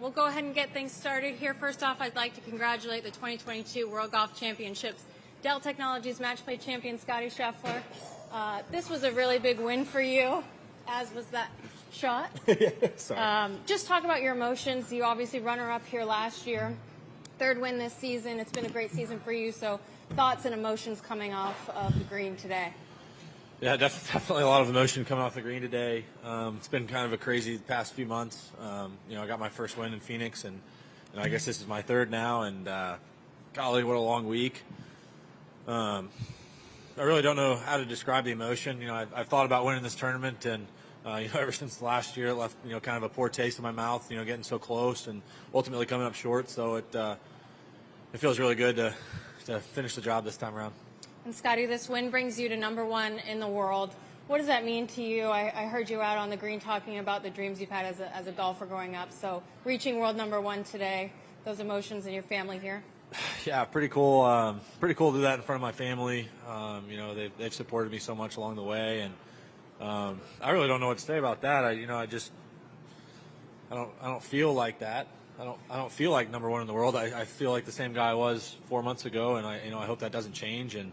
We'll go ahead and get things started here. First off, I'd like to congratulate the 2022 World Golf Championships Dell Technologies Match Play champion Scottie Scheffler. This was a really big win for you, as was that shot. Sorry. Just talk about your emotions. You obviously runner-up here last year, third win this season. It's been a great season for you. So thoughts and emotions coming off of the green today. Yeah, definitely a lot of emotion coming off the green today. It's been kind of a crazy past few months. I got my first win in Phoenix, and I guess this is my third now. And golly, what a long week. I really don't know how to describe the emotion. I've thought about winning this tournament, and ever since last year, it left kind of a poor taste in my mouth. Getting so close and ultimately coming up short. So it feels really good to finish the job this time around. And Scottie, this win brings you to #1 in the world. What does that mean to you? I heard you out on the green talking about the dreams you've had as a golfer growing up. So reaching world #1 today, those emotions and your family here. Yeah, pretty cool. Pretty cool to do that in front of my family. They've supported me so much along the way, and I really don't know what to say about that. I don't feel like that. I don't feel like #1 in the world. I feel like the same guy I was 4 months ago, and I hope that doesn't change. And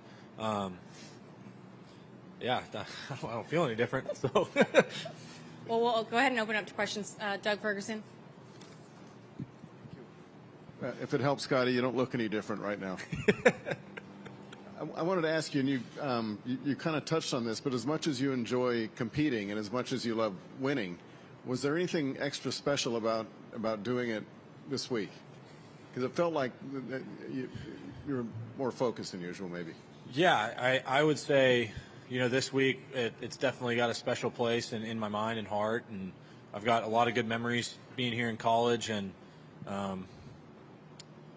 yeah, I don't feel any different. So. Well, we'll go ahead and open up to questions. Doug Ferguson. If it helps, Scottie, you don't look any different right now. I wanted to ask you, and you kind of touched on this, but as much as you enjoy competing and as much as you love winning, was there anything extra special about doing it this week? Because it felt like you were more focused than usual, maybe. Yeah, I would say, this week it's definitely got a special place in my mind and heart, and I've got a lot of good memories being here in college, and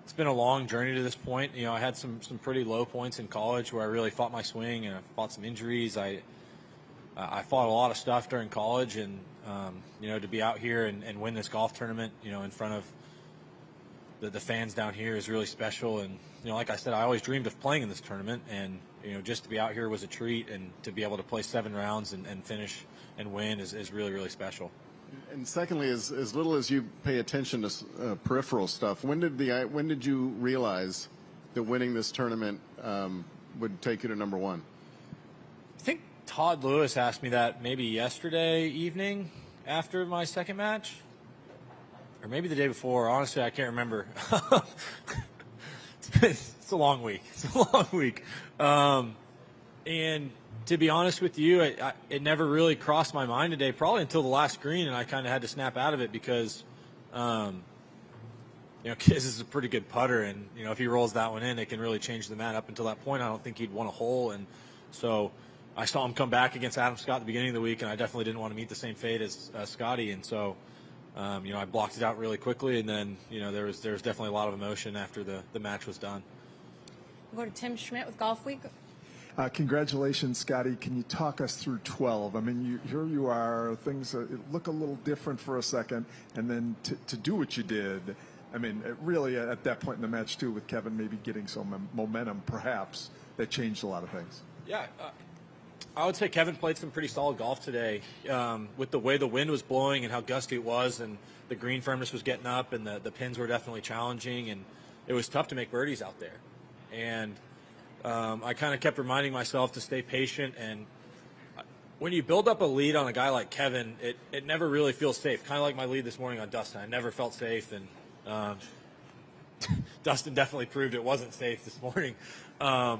it's been a long journey to this point. I had some pretty low points in college where I really fought my swing, and I fought some injuries. I fought a lot of stuff during college, and to be out here and win this golf tournament, in front of the fans down here is really special. And like I said, I always dreamed of playing in this tournament, and just to be out here was a treat, and to be able to play 7 rounds and finish and win is really, really special. And secondly, as little as you pay attention to peripheral stuff, when did you realize that winning this tournament would take you to #1? I think Todd Lewis asked me that maybe yesterday evening after my second match, or maybe the day before. Honestly, I can't remember. It's a long week. And to be honest with you, it never really crossed my mind today, probably until the last green, and I kind of had to snap out of it because, Kiz is a pretty good putter, and if he rolls that one in, it can really change the mat. Up until that point, I don't think he'd won a hole, and so I saw him come back against Adam Scott at the beginning of the week, and I definitely didn't want to meet the same fate as Scottie, and so I blocked it out really quickly, and then there was definitely a lot of emotion after the match was done. We'll go to Tim Schmidt with Golf Week. Congratulations, Scottie. Can you talk us through 12? I mean, here you are. Things look a little different for a second, and then to do what you did. I mean, really at that point in the match too, with Kevin maybe getting some momentum, perhaps that changed a lot of things. Yeah, I would say Kevin played some pretty solid golf today. With the way the wind was blowing and how gusty it was, and the green firmness was getting up, and the pins were definitely challenging, and it was tough to make birdies out there. And I kind of kept reminding myself to stay patient, and when you build up a lead on a guy like Kevin, it never really feels safe. Kind of like my lead this morning on Dustin. I never felt safe, and Dustin definitely proved it wasn't safe this morning. I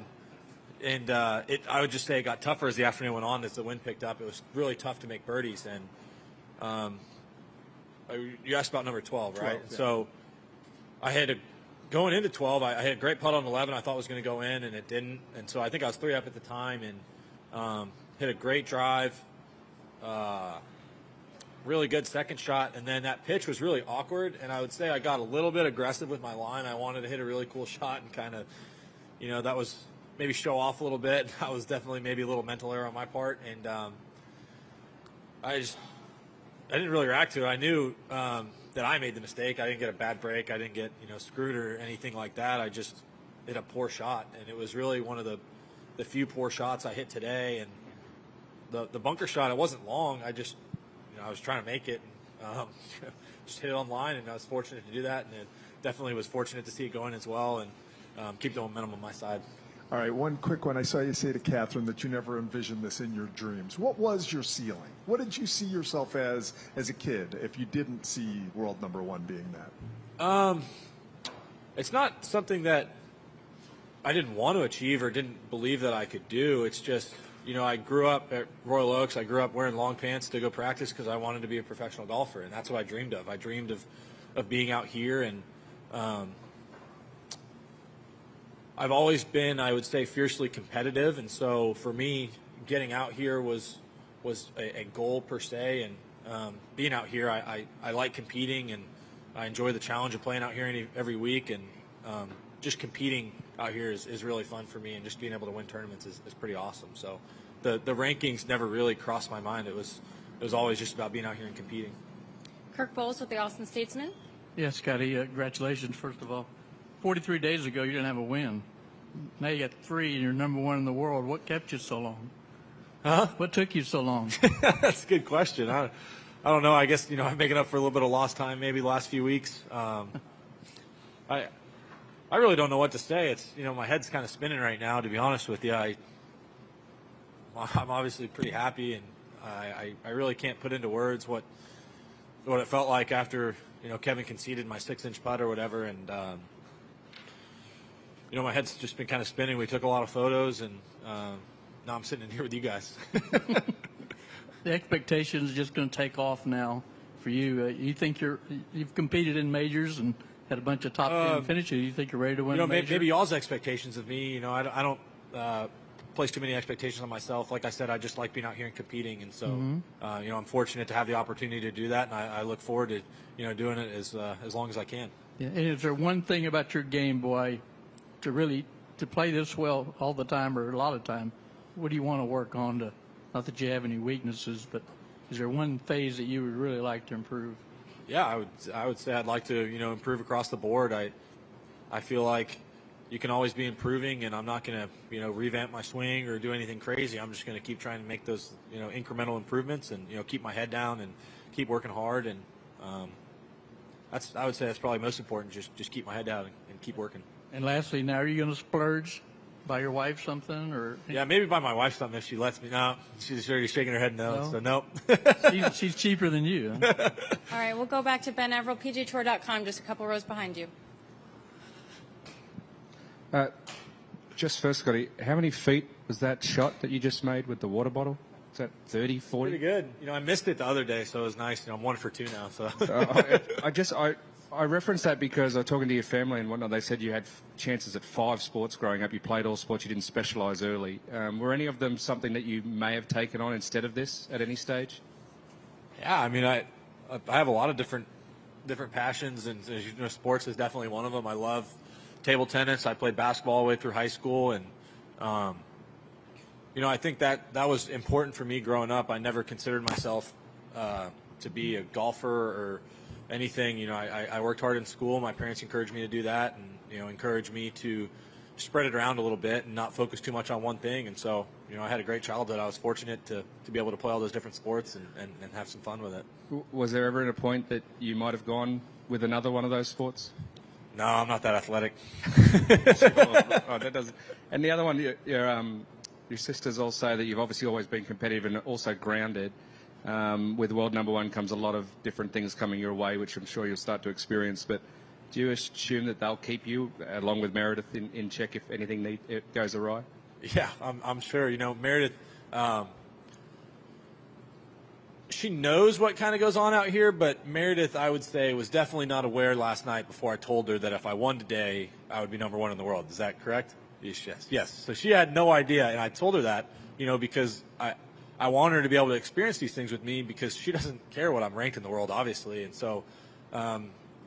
would just say it got tougher as the afternoon went on, as the wind picked up. It was really tough to make birdies, and you asked about number 12, right? 12, yeah. So I had to. Going into 12, I had a great putt on 11. I thought it was going to go in, and it didn't. And so I think I was 3 up at the time, and hit a great drive, really good second shot. And then that pitch was really awkward, and I would say I got a little bit aggressive with my line. I wanted to hit a really cool shot and kind of, that was maybe show off a little bit. That was definitely maybe a little mental error on my part. And I didn't really react to it. I knew that I made the mistake. I didn't get a bad break. I didn't get screwed or anything like that. I just hit a poor shot, and it was really one of the few poor shots I hit today. And the bunker shot, it wasn't long. I was trying to make it. just hit it online, and I was fortunate to do that, and it definitely was fortunate to see it going as well, and keep the momentum on my side. All right, one quick one. I saw you say to Catherine that you never envisioned this in your dreams. What was your ceiling? What did you see yourself as a kid if you didn't see world number one being that? It's not something that I didn't want to achieve or didn't believe that I could do. It's just, I grew up at Royal Oaks. I grew up wearing long pants to go practice because I wanted to be a professional golfer, and that's what I dreamed of. I dreamed of being out here, and I've always been, I would say, fiercely competitive, and so for me, getting out here was a goal per se, and being out here, I like competing, and I enjoy the challenge of playing out here every week, and just competing out here is really fun for me, and just being able to win tournaments is pretty awesome. So the rankings never really crossed my mind. It was always just about being out here and competing. Kirk Bowles with the Austin Statesman. Yeah, Scotty, congratulations, first of all. 43 days ago, you didn't have a win. Now you got 3, and you're number 1 in the world. What kept you so long? Huh? What took you so long? That's a good question. I don't know. I guess, I'm making up for a little bit of lost time maybe the last few weeks. I really don't know what to say. It's, my head's kind of spinning right now, to be honest with you. I'm obviously pretty happy, and I really can't put into words what it felt like after, Kevin conceded my 6-inch putt or whatever, and my head's just been kind of spinning. We took a lot of photos, and now I'm sitting in here with you guys. The expectations are just going to take off now for you. You think you've competed in majors and had a bunch of top 10 finishes. You think you're ready to win a major? Maybe y'all's expectations of me. I don't place too many expectations on myself. Like I said, I just like being out here and competing, and so I'm fortunate to have the opportunity to do that, and I look forward to doing it as long as I can. Yeah. And is there one thing about your game, boy, to play this well all the time or a lot of time? What do you want to work on to? Not that you have any weaknesses, but is there one phase that you would really like to improve? Yeah, I would say I'd like to improve across the board. I feel like you can always be improving, and I'm not going to revamp my swing or do anything crazy. I'm just going to keep trying to make those incremental improvements, and keep my head down and keep working hard. And I would say that's probably most important. Just keep my head down and keep working. And lastly, now are you going to splurge? Buy your wife something, or yeah, maybe buy my wife something if she lets me. No, she's already shaking her head no. So nope. she's cheaper than you. Huh? All right, we'll go back to Ben Everill, PGAtour.com, just a couple rows behind you. Just first, Scotty, how many feet was that shot that you just made with the water bottle? Is that 30, 40? Pretty good. I missed it the other day, so it was nice. I'm 1 for 2 now. So I referenced that because I was talking to your family and whatnot. They said you had chances at 5 sports growing up. You played all sports. You didn't specialise early. Were any of them something that you may have taken on instead of this at any stage? Yeah, I mean, I have a lot of different passions, and sports is definitely one of them. I love table tennis. I played basketball all the way through high school, and I think that was important for me growing up. I never considered myself to be a golfer or anything. I worked hard in school. My parents encouraged me to do that, and encouraged me to spread it around a little bit and not focus too much on one thing. And so I had a great childhood. I was fortunate to be able to play all those different sports and have some fun with it. Was there ever a point that you might have gone with another one of those sports? No, I'm not that athletic. Oh, that doesn't. And the other one, your sisters all say that you've obviously always been competitive and also grounded. With world number 1 comes a lot of different things coming your way, which I'm sure you'll start to experience. But do you assume that they'll keep you, along with Meredith, in check if anything goes awry? Yeah, I'm sure. Meredith, she knows what kind of goes on out here, but Meredith, I would say, was definitely not aware last night before I told her that if I won today, I would be number 1 in the world. Is that correct? Yes. So she had no idea, and I told her that, because I want her to be able to experience these things with me, because she doesn't care what I'm ranked in the world, obviously. And so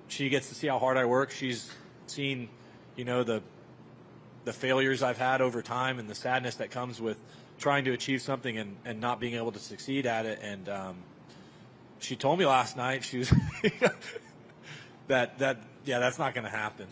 she gets to see how hard I work. She's seen, the failures I've had over time and the sadness that comes with trying to achieve something and not being able to succeed at it. And she told me last night, she was that's not going to happen.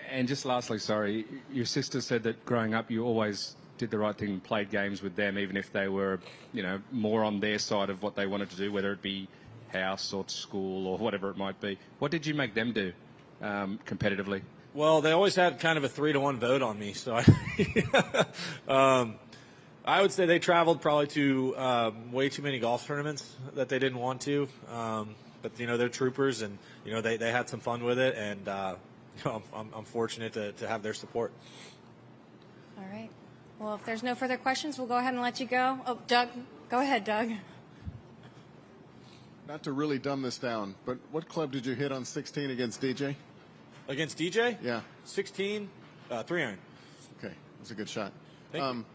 And just lastly, sorry, your sister said that growing up you always did the right thing and played games with them, even if they were, you know, more on their side of what they wanted to do, whether it be house or school or whatever it might be. What did you make them do competitively? Well, they always had kind of a 3-to-1 vote on me, so I would say they traveled probably to way too many golf tournaments that they didn't want to. But you know, they're troopers, and you know they had some fun with it, and you know, I'm fortunate to have their support. All right. Well, if there's no further questions, we'll go ahead and let you go. Oh, Doug, go ahead, Doug. Not to really dumb this down, but what club did you hit on 16 against DJ? Against DJ? Yeah. 16, 3-iron. Okay, it was a good shot. Thank you.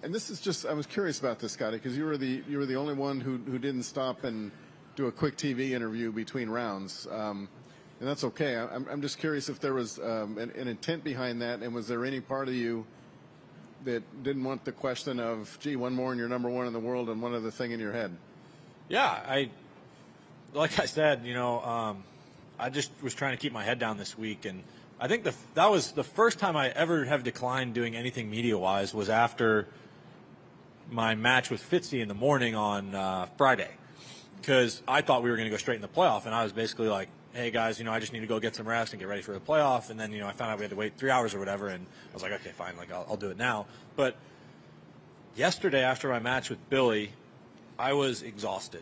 And this is just, I was curious about this, Scottie, because you were the only one who didn't stop and do a quick TV interview between rounds. And that's okay. I'm just curious if there was an intent behind that, and was there any part of you that didn't want the question of, gee, one more and you're number one in the world, and one other thing in your head? Yeah, like I said, you know, I just was trying to keep my head down this week, and I think that was the first time I ever have declined doing anything media-wise was after my match with Fitzy in the morning on Friday, because I thought we were going to go straight in the playoff, and I was basically like, hey, guys, you know, I just need to go get some rest and get ready for the playoff, and then, you know, I found out we had to wait 3 hours or whatever, and I was like, okay, fine, like, I'll do it now. But yesterday after my match with Billy, I was exhausted.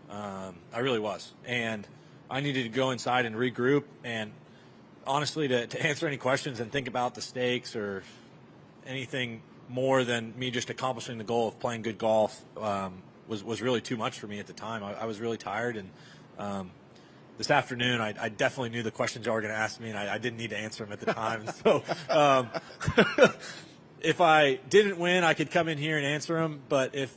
I really was, and I needed to go inside and regroup, and honestly, to answer any questions and think about the stakes or anything more than me just accomplishing the goal of playing good golf was really too much for me at the time. I was really tired, and this afternoon I definitely knew the questions y'all were going to ask me, and I didn't need to answer them at the time. So if I didn't win, I could come in here and answer them, but if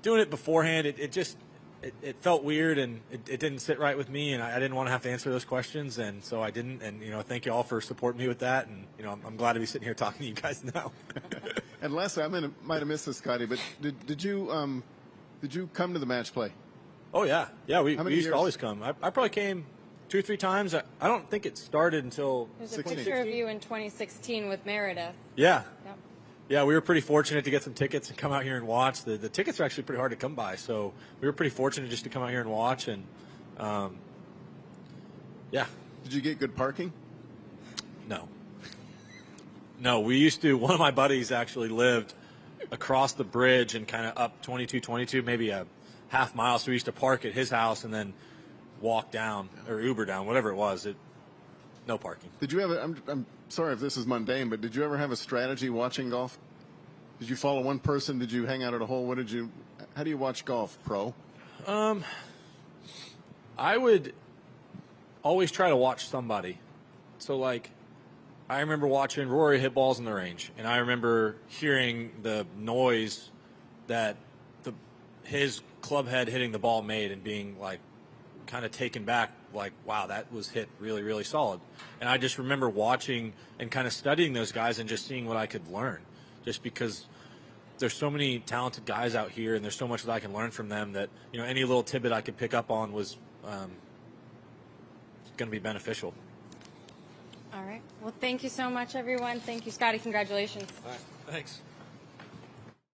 doing it beforehand, it felt weird, and it didn't sit right with me, and I didn't want to have to answer those questions, and so I didn't. And you know, thank you all for supporting me with that, and you know, I'm glad to be sitting here talking to you guys now. And lastly, I might have missed this, Scottie, but did you come to the match play? Oh yeah, we used years? to always come. I probably came 2 or 3 times. I don't think it started until There's a 16. picture of you in 2016 with Meredith. yeah. Yep. Yeah, we were pretty fortunate to get some tickets and come out here and watch. The tickets are actually pretty hard to come by, so we were pretty fortunate just to come out here and watch. And yeah. Did you get good parking? No, we used to. One of my buddies actually lived across the bridge and kind of up 22, maybe a half mile. So we used to park at his house and then walk down or Uber down, whatever it was. No parking. Did you have I'm sorry if this is mundane, but did you ever have a strategy watching golf? Did you follow one person? Did you hang out at a hole? How do you watch golf, pro? I would always try to watch somebody. So, like, I remember watching Rory hit balls in the range, and I remember hearing the noise that his club head hitting the ball made and being, like, kind of taken back, like, wow, that was hit really, really solid. And I just remember watching and kind of studying those guys and just seeing what I could learn, just because there's so many talented guys out here and there's so much that I can learn from them that, you know, any little tidbit I could pick up on was going to be beneficial. All right. Well, thank you so much, everyone. Thank you, Scottie. Congratulations. All right. Thanks.